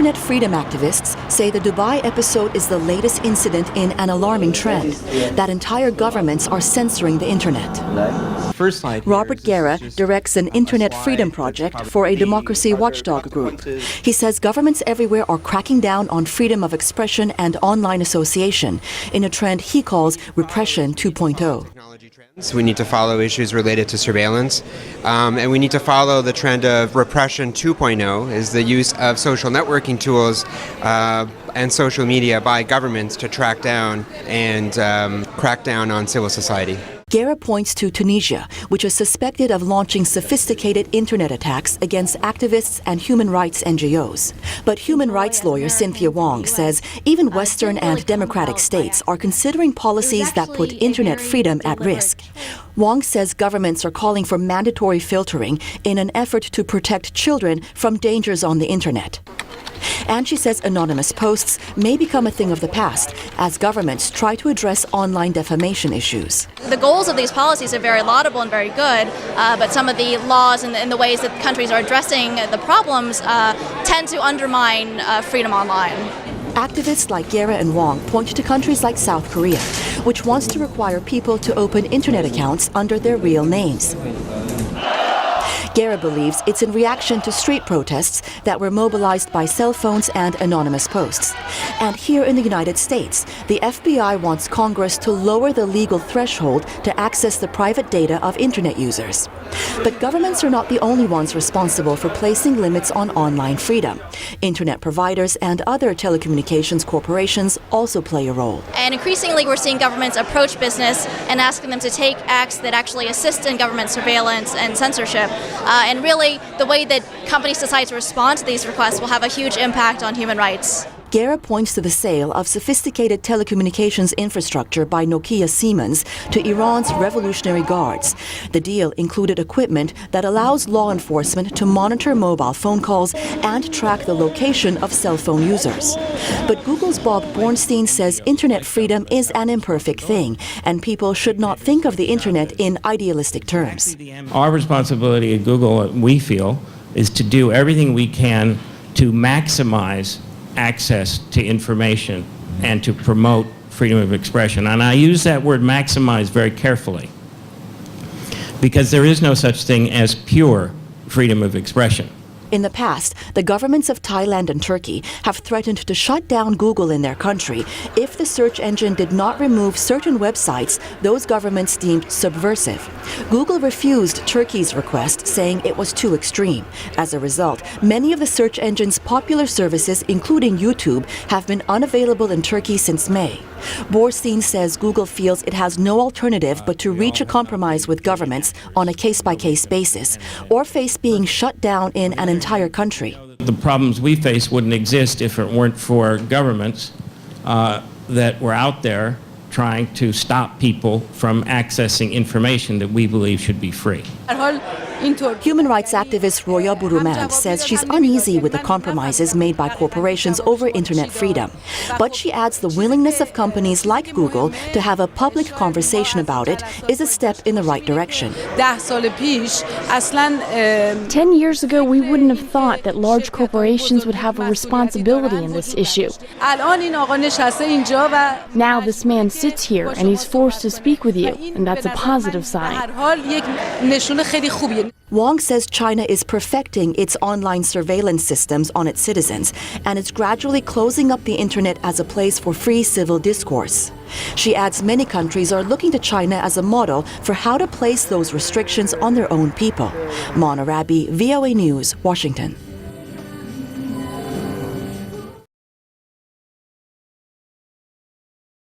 internet freedom activists say the Dubai episode is the latest incident in an alarming trend, that entire governments are censoring the internet. Robert Guerra directs an internet freedom project for a democracy watchdog group. He says governments everywhere are cracking down on freedom of expression and online association in a trend he calls Repression 2.0. We need to follow issues related to surveillance, and we need to follow the trend of Repression 2.0, is the use of social networking tools and social media by governments to track down and crack down on civil society. Guerra points to Tunisia, which is suspected of launching sophisticated internet attacks against activists and human rights NGOs. But human rights lawyer Cynthia Wong says even Western and democratic states are considering policies that put internet freedom at risk. Wong says governments are calling for mandatory filtering in an effort to protect children from dangers on the internet. And she says anonymous posts may become a thing of the past as governments try to address online defamation issues. The goals of these policies are very laudable and very good, but some of the laws and the ways that countries are addressing the problems tend to undermine freedom online. Activists like Guerra and Wong point to countries like South Korea, which wants to require people to open internet accounts under their real names. Guerra believes it's in reaction to street protests that were mobilized by cell phones and anonymous posts. And here in the United States, the FBI wants Congress to lower the legal threshold to access the private data of internet users. But governments are not the only ones responsible for placing limits on online freedom. Internet providers and other telecommunications corporations also play a role. And increasingly we're seeing governments approach business and asking them to take acts that actually assist in government surveillance and censorship. And really, the way that companies decide to respond to these requests will have a huge impact on human rights. Guerra points to the sale of sophisticated telecommunications infrastructure by Nokia Siemens to Iran's Revolutionary Guards. The deal included equipment that allows law enforcement to monitor mobile phone calls and track the location of cell phone users. But Google's Bob Bornstein says internet freedom is an imperfect thing, and people should not think of the internet in idealistic terms. Our responsibility at Google, we feel, is to do everything we can to maximize access to information and to promote freedom of expression. And I use that word maximize very carefully because there is no such thing as pure freedom of expression. In the past, the governments of Thailand and Turkey have threatened to shut down Google in their country if the search engine did not remove certain websites those governments deemed subversive. Google refused Turkey's request, saying it was too extreme. As a result, many of the search engine's popular services, including YouTube, have been unavailable in Turkey since May. Borstein says Google feels it has no alternative but to reach a compromise with governments on a case-by-case basis, or face being shut down in an entire country. The problems we face wouldn't exist if it weren't for governments that were out there trying to stop people from accessing information that we believe should be free. Human rights activist Roya Buruman says she's uneasy with the compromises made by corporations over internet freedom. But she adds the willingness of companies like Google to have a public conversation about it is a step in the right direction. 10 years ago, we wouldn't have thought that large corporations would have a responsibility in this issue. Now this man sits here and he's forced to speak with you, and that's a positive sign. Wong says China is perfecting its online surveillance systems on its citizens, and it's gradually closing up the internet as a place for free civil discourse. She adds many countries are looking to China as a model for how to place those restrictions on their own people. Rabiee, VOA News, Washington.